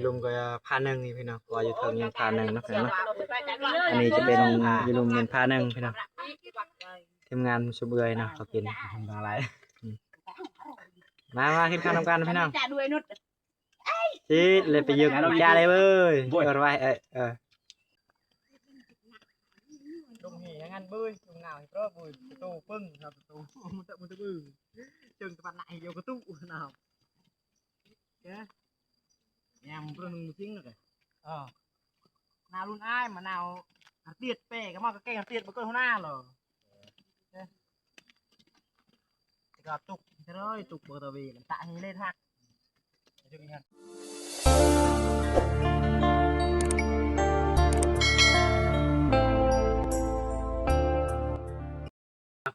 ลุมก็พาหนึ่งนี่พี่น้องว่าอยู่เทิงยังพาหนึ่งนะพี่น้องอันนี้จะเป็นอยู่ลุมเป็นพาหนึ่งพี่น้องทีมงานชุบเบือยนะเขากินอะไรมากินข้าวนำกันพี่น้องชีเลยไปยึกยาเลยเว้ยเอาไว้ลุงเหี้ยงั้นบุ้ยลุงเงาอีกรอบบุ้ยตู้ปึ้งครับตู้มันจะบึ้งจึงตะวันไหนโยกตู้nào em pernah pusing rồi nào luôn ai mà nào tiệt pe cái mà cái cây tiệt bữa hôm nay rồi gặp tục thế thôi tục bờ tàu vì tại hình lên hạt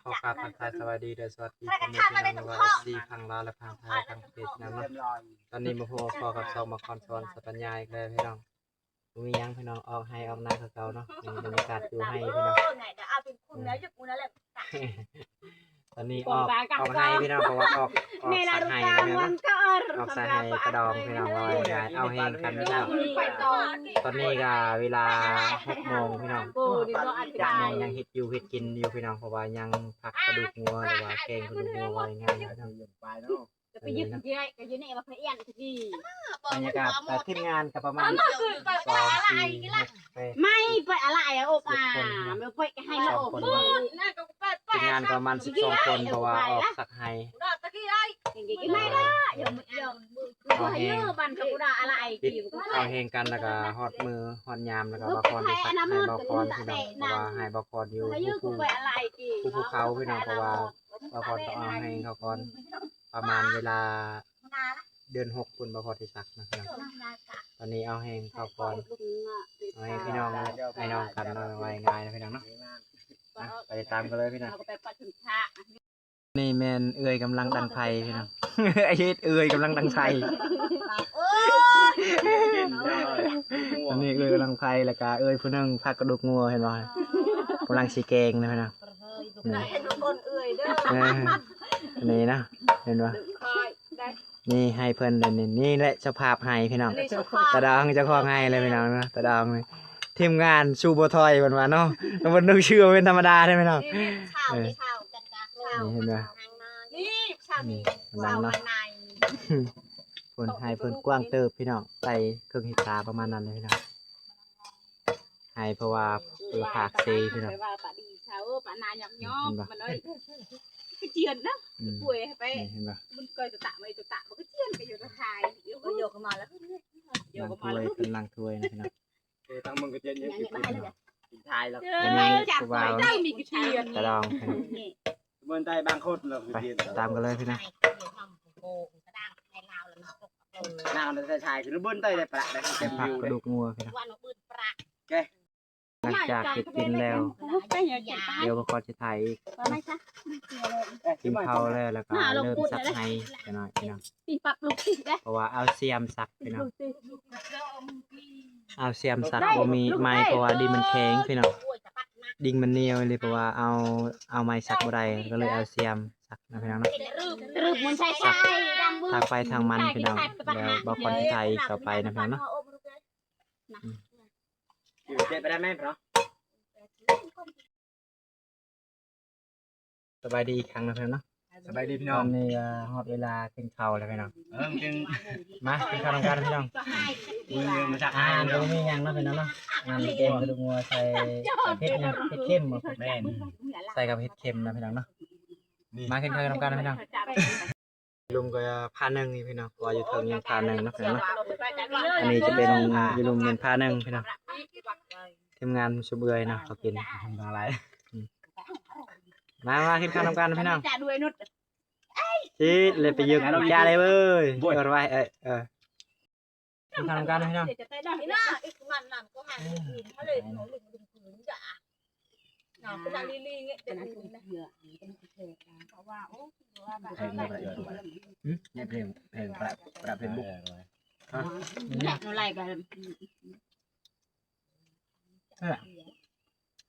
ขอครับทักทายสวัสดีเดสวัสดีคนที่นั่งว่าดีพังลาและพังไทยพังเพชรนะตอนนี้มาพอกับซองมาคอนซอนสปัญญาอีกแล้วพี่น้องมียังพี่น้องออกให้ออกหน้าเก่าเนาะมีบรรยากาศอยู่ให้พี่น้องตอนนี้ออกให้พี่น้องเพราะว่าออกสายให้พี่น้องออกสายให้กระดองพี่น้องลอยเอาแห้งกันพี่น้องตอนนี้ก็เวลา6 โมงพี่น้อง7 โมงยังเฮ็ดอยู่เฮ็ดกินอยู่พี่น้องเพราะว่ายังผักกระดูกงัวหรือว่าแกงกระดูกงัวไว้ง่ายพี่น้องไปยึดเยอะก็ยืนเนี่ยมาเพี้ยนทีบรรยากาศแต่ทีมงานกับประมาณ2-4-6ไม่ไปอะไรอะโอ๊กไม่ไปให้มาโอ๊กทีมงานประมาณ12 คนเพราะว่าออกสักไฮไม่ได้เอาแห้งบันกับกูด่าอะไรเอาแห้งกันแล้วก็ฮอดมือฮอดยามแล้วก็บาคอนที่สักให้บาคอนพี่น้องเพราะว่าให้บาคอนอยู่ผู้เขาพี่น้องเพราะว่าบาคอนต้องเอาให้เขาก่อนประมาณเวลาเดือน6คุณบาคอนที่สักนะครับตอนนี้เอาแห้งเขาก่อนเอาให้พี่น้องให้น้องกันไว้ง่ายนะพี่น้องเนาะไปตามกันเลยพี่น้องนี่แมนเอื้อยกำลังดังไฟพี่น้องไอ้เฮ็ดเอื้อยกำลังดังไฟอันนี้เอื้อยกำลังไฟแล้วก็เอื้อยผู้นึงพักกระดูกงัวเห็นบ่กำลังสีแกงนะพี่น้องอันนี้นะเห็นบ่นี่ให้เพิ่นเลยนี่แหละเจ้าภาพให้พี่น้องตาดองเจ้าของให้เลยพี่น้องนะตาดองเลยทีมงานชูโบทอยวันเนาะแล้วมันนึกชื่อเป็นธรรมดาใช่ไหมน้องนี่เห็นไหมนี่นั่งเนาะเพิ่นให้เพิ่นกว้างเติบพี่น้องใส่เครื่องหิตาประมาณนั้นเลยพี่น้องให้เพราะว่าเปิดผากเซพี่น้องเจียนนะป่วยไปมันเกยตัวตะไม่ตัวตะมันก็เจียนไปอยู่ตะไคร้โยกมาแล้วโยกมาแล้วเป็นลังถ้วยนะพี่น้องตั้งมึงก็เจียนเยอะกินทายแล้วอันนี้กูบ่าวกระดองเมืองใต้บางโคตรเลยไปตามกันเลยพี่น้องนางเราจะชายคือเบิ้ลใต้ได้ประได้เต็มผักกระดูกงัวพี่น้องหลังจากกินแล้วเดี๋ยวก็จะถ่ายอีกกินข้าวแล้วก็เริ่มซักให้หน่อยพี่น้องเพราะว่าเอาเสียมซักพี่น้องเอาเสียมซักบ่มีไม้เพราะว่าดินมันแข็งพี่น้องดินมันเหนียวเลยเพราะว่าเอาไม้ซักบ่ได้ก็เลยเอาเสียมซักนะพี่น้องเนาะซักทางไปทางมันพี่น้องแล้วบางคนที่ไทยต่อไปนะพี่น้องเนาะเจ็บไปได้ไหมเนาะสบายดีอีกครั้งนะพี่น้องเนาะสบายดีพี่น้องนี่ฮอดเวลากินข้าวแล้วพี่น้องมากินข้าวกันพี่น้องมาจากตรงนี้ยังนะพี่น้องเนาะงานเกมกระดูกงัวใส่เห็ดยังเห็ดเข้มมาแม่ใส่กับเห็ดเข้มนะพี่น้องเนาะมากินข้าวกันพี่น้องลุมก็พาหนึ่งนี่พี่น้องว่าอยู่เทิงยังพาหนึ่งนะพี่น้องอันนี้จะเป็นอยู่ลุมเป็นพาหนึ่งพี่น้องทีมงานชุบเบือยนะเขากินอะไรมากินข้าวนำกันพี่น้องชีเลยไปยึกยาเลยเว้ยเอาไว้กินข้าวนำกันพี่น้องเพลงประเพณีอะไรกัน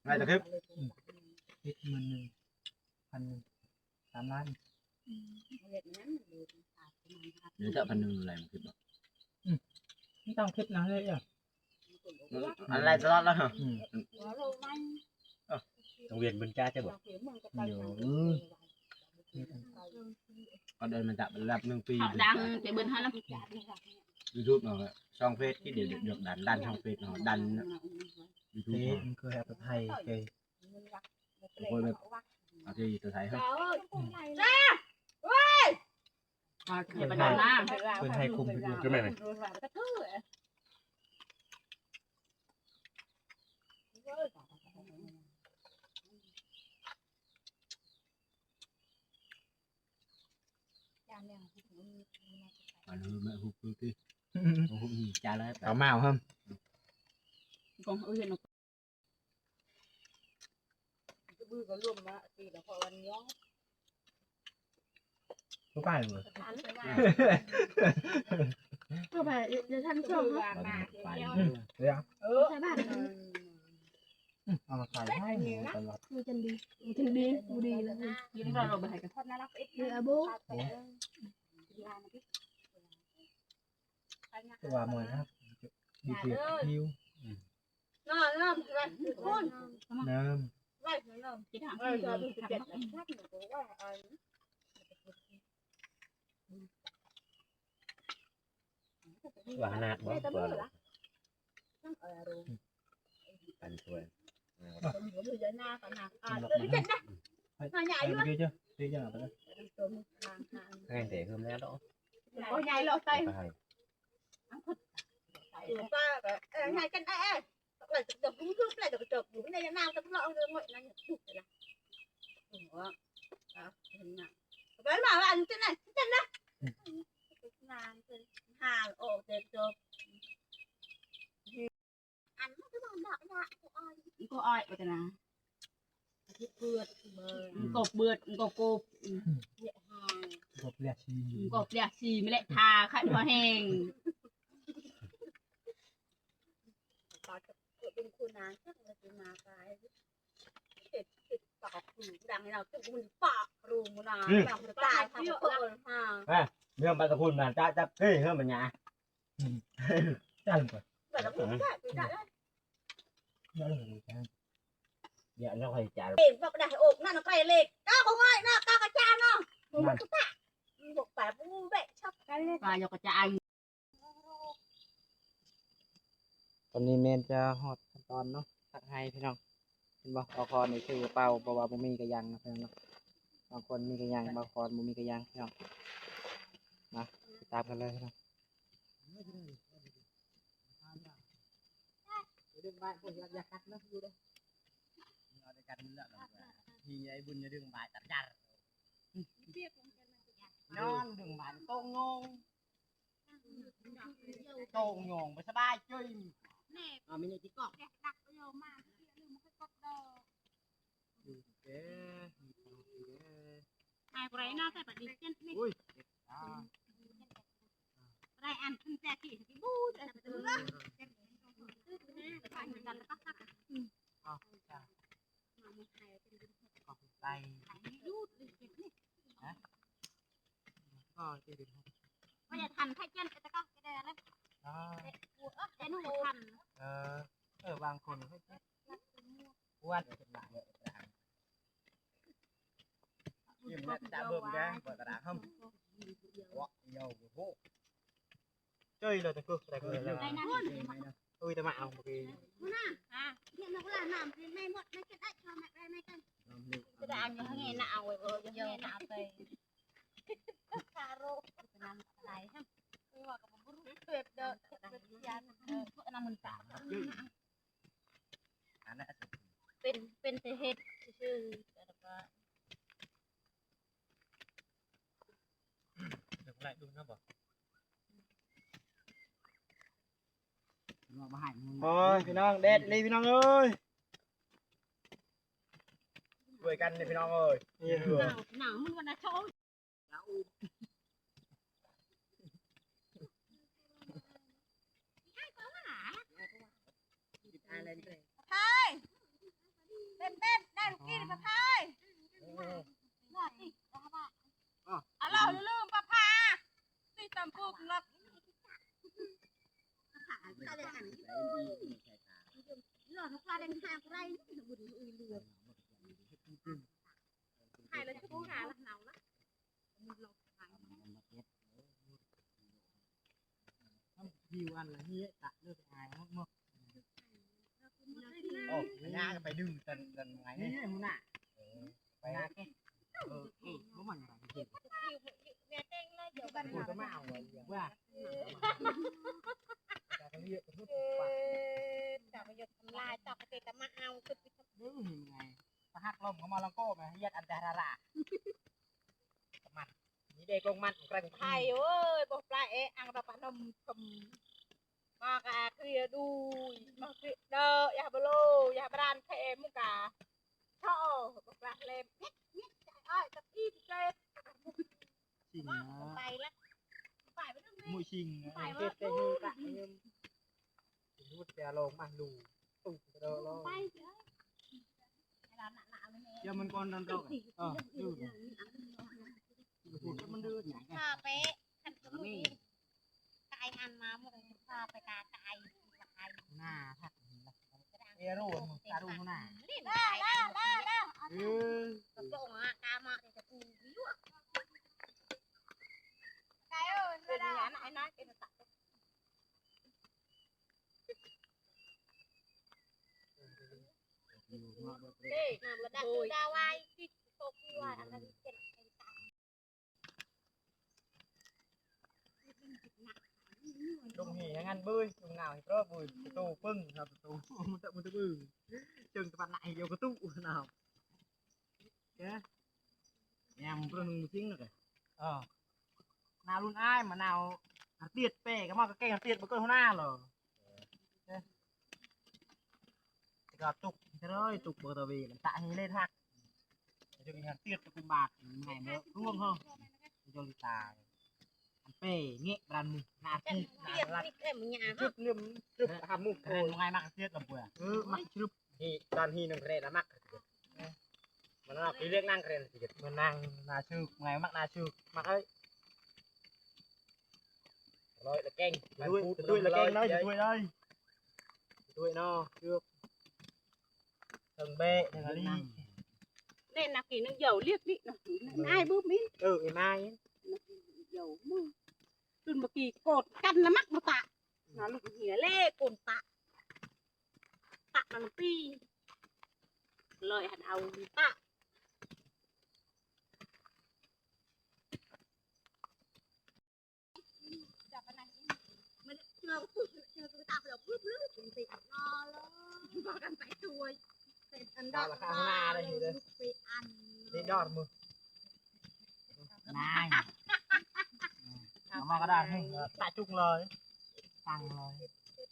ไงตะคริบ10,000 1,000 3 ล้านเดี๋ยวจะ1,000อะไรมันคือแบบ ต้องคิดนะเลยอ่ะ อะไรตลอดแล้วเหรอ โรงเรียนบนจ้าจะบอก อยู่ ก็เดินมาจับรับ1 ปี เขาดังแต่เบิ่นหาแล้ว YouTube เนาะช่องเฟซที่เดี๋ยวดันช่องเฟซเนาะดัน YouTube เฮ้มันเคยเอาไทยเคย คนแบบเอาที่ตัวไทยเฮ้ย อย่าไปโดนน้ คนไทยคุมไปอยู่ ก็แม่ไหน อันนี้แม่ฮุบที่ฮุบจ่าเลย เอาเมาเพิ่ม ำกองเห็น ทุกไปหมด ก็ไปเดี๋ยวท่านชม ไป เดี๋ยว ใช่ป่ะ เอามาใส่ให้ตลอด ดูจันดีดูดีดูดีเลย ยืนรอเราไปให้กัน เดี๋ยวอาบู ตัวมือนะครับดีเทียฮิวเนิ่ม คิดหาง ว่าขนาดบ่ตัวกันช่วย ไปดีchưa đi chưa nào tới แข่งแต่คือแม่ดอก โอ้ยใหญ่เราใส่ ไป ngày cân ai lại được cũng cứ lại được được những này nào các lọ rồi mọi này chụp là với mà anh thế này hà ổ đẹp được ăn cái bọn đỏ ra ก็อ้อยไปแต่นะกบเบือดกบกบ một lẹt xì กบเรียกชีไม่เละทาขันพอแห้ง เป็นคุณนานสักเลยมาไปติดปากหูดังเราตึกมันปากรูมันนะแบบตายทำเปิดฮะ เรื่องปลาตะพุนน่ะจะเฮ้ยเฮ้ยมันหยา chân rồi แต่เราไม่ได้ไม่ได้ nó là người ta เดี๋ยวเราให้จ่า เองแบบได้อกนั่นก็เล็กก้าวง่อยนะก้าวกระจาเนาะมันก็ตะบอกแต่ผู้เบะชอบกันเลย ปลายกระจาย ตอนนี้เมนจะหอดขั้นตอนเนาะตักให้พี่น้องเห็นบ่บางคนนี่คือเป่าเพราะว่าบ่มีกระยังนะพี่น้องเนาะบางคนมีกระยังบางคนบ่มีกระยังพี่น้องมาติดตามกันเลยพี่น้อง ดึงใบพวกอยากกัดนะอยู่เด้อเอาได้กันแล้วทีไอ้บุญจะดึงใบตัดจัดนอนดึงใบโต้งงงโต้งงงไปสบายจุ้ยเอาไม่ได้ที่กอก ai của đấy nó phải bật đi chân này đây ăn thân xe thì cái bu đây là thứ đó bây giờ thành thay chân cái đó cái đây đấy cái nó thành บางคนเขาอ้วนเป็นหลายเลย ยิ้มแล้วจะเบิ่มแกเปิดกระดาษห้องวะเยาโว้ chơi rồi tôi cười đây nè tôi ta mạo một cái hiện nó là làm thế này một mấy cái đại cho mẹ đây này cân cái đây ăn như nghe nào rồi nghe nào về caro làm lại ha tuyệt đợi năm mình cả อันนั้น เป็นแต่เฮ็ดชื่อแต่ว่า được lại luôn nó bảo มาให้ โอ้ยพี่น้องเด็ดนี่พี่น้องเอ้ย ด้วยกันนี่พี่น้องเอ้ย นี่เหรอ หนังมันวันละโชว์ bên bên đây một kia mà thôi à lâuลืมปลาพาตีตำปูกลับ หลอดปลาแดงหางไรบุญอือเรือหายแล้วจะพูดหาละหนาวละมันหลอกหาย hiu ăn là hi tạ được ai mắc mắc nhà phải đừng tần ngày này hôm nạ phải là cái có mình phải cái gì có mạo rồi quá chọc bây giờทำลายchọc cái tấm ao cứ hình ngày hát lông có mà lông cô mà hiết ăn ra ra mặtนี่เด็กลงมันแกร่ง ไทยเอ้ยบอกปลาเอ๊ะอังตะปะนมคำมากะเคลียดูมาเคลียเดออย่าบโลอย่าบรานแค่มุกะช่อบอกปลาเล็บเน็ตใจอ้อยตะกี้เจ็บ trình ไปละไปไปตรงนี้ mùi trình kết cái như vậy nhưng hút xe lông mà lù tụt rồi lo ไปเถอะเวลาหนาๆเลยแม่ giờ mình còn đang rồi đưaมันดื้ออย่าง ข้าเป๊ะขันกระมุดกายหันมาหมดเลยข้าไปกากาย หน้าทักเอรูนตาดูหน้า นี่ได้แล้ว เออก ระโปรงอ่ะกามาเดี๋ยวจะปูยั่วกายเอ้ยเป็นอย่างนั้นไอ้น้อยเป็นตัด เด็กนำมาดักดาวไว้ที่โตกี้ว่าอันนั้นเป็นTrung hỉ ngăn bơi, trung nào thì có bơi, tô pưng, nào tô, một tận một tơ bự, chừng các bạn lại vô cái tụ nào, thế, em pưng chính được rồi, nào luôn ai mà nào tiệt về cái mà cái cây tiệt một cơn na rồi, cái tục thế thôi, tục bờ tàu về tại như lên hạt, cho cái tiệt cho cùng bạc ngày mới đúng không, cho người taเป้เงี้ยรันมุนา เต็ม ที เปียกนี่เต็มหยา ชึบเลื่อมชึบทำมุกเนไงมักเสียกับเปลือกมักชึบฮีตอนฮีนึงเครนแล้วมักมันน่าไปเรียกนั่งเครนสิมันนั่งนาชึบไงมักนาชึบมักเอ้ยลอยละเก่งด้วยละเก่งน้อยด้วยเลยด้วยเนาะชึบถึงเบ้ถึงอะไร nên là kỳ nó dầu liếc đi ai bước miếng ไอ้ไม้ dầu mưa tuần một kỳ cột căn nó mắc một tạ nó lục nhỉ lê cồn tạ tạ là một pi lợi hạt ầu tạ chưa tôi tạo được bước nước chúng ta ngon lắm và cần phải chui ăn đó làข้าวหน้าอะไรอยู่เลย ไปอัน นี่ดอดมือนายเอามากระดาษให้ตาจุกเลยสั่งเลย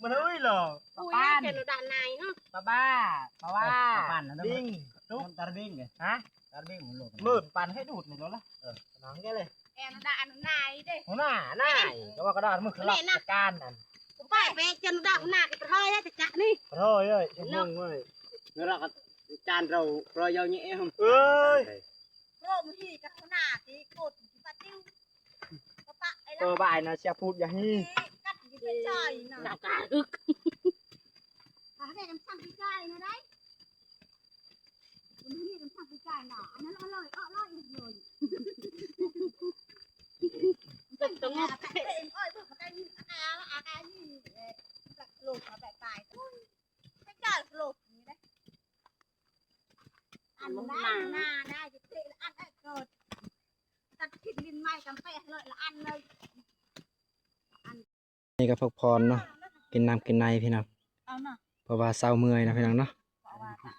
มันเอ้ยเหรอ ui cái nó đạn này nó ป้าบ้าบิ้งจุกตาบิ้งไงฮะตาบิ้งมืดปั่นให้ดูดหน่อยแล้วน้องแกเลย em nó đạn nó này đi หัวหน้าก็ว่ากระดาษมือขลับจัดการนั่น phải về chân nó đạn này cái hơi ấy thì chặt đi โอ้ยเอ้ยชั่วโมงเว้ย nữa làจานเรารอยnhẹ không เอ้ย rồi một thì cái nó thì cột thì bắt tiêu có tạ ấy เออบ่ายนะเชียพูดอย่างนี้ cắt cái trời nó đào cả ức à cái làm sang cái trời nó đấy cái này làm sang cái trời nó nó lời rồi từng từng ơi vừa cái gì lột nó bẻ bài thôi cái trời lột như đấy ăn nà đây thì tệ là ăn đấy rồiตัดขิดดินไม้กำแพงเลยละอันเลย นี่ก็พักผ่อนเนาะกินน้ำกินในพี่น้อง เอาเนาะ เพราะว่าเศร้าเมื่อยนะพี่น้องเนาะ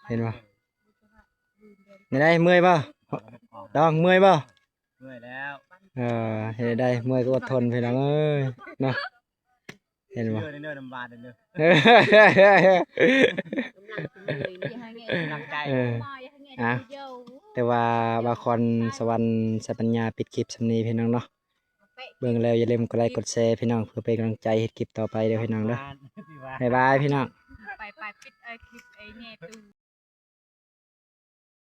เห็นป่ะไม่ได้เมื่อยป่ะดองเมื่อยป่ะ เมื่อยแล้ว เห็นได้เมื่อยก็อดทนพี่น้องเอ้ยเนาะเห็นป่ะ เนื้อน้ำบานเนื้อก ำลังใจ แต่ว่าบาคอนสวรรค์สปัญญาปิดคลิปสำนีพี่น้องเนาะเบิ่งแล้วอย่าลืมกดไลค์กดแชร์พี่น้องเพื่อเป็นกำลังใจเฮ็ดคลิปต่อไปเด้อพี่น้องเด้อบ๊ายบายพี่น้อง ไปปิดคลิปไอ้เนี่ยตู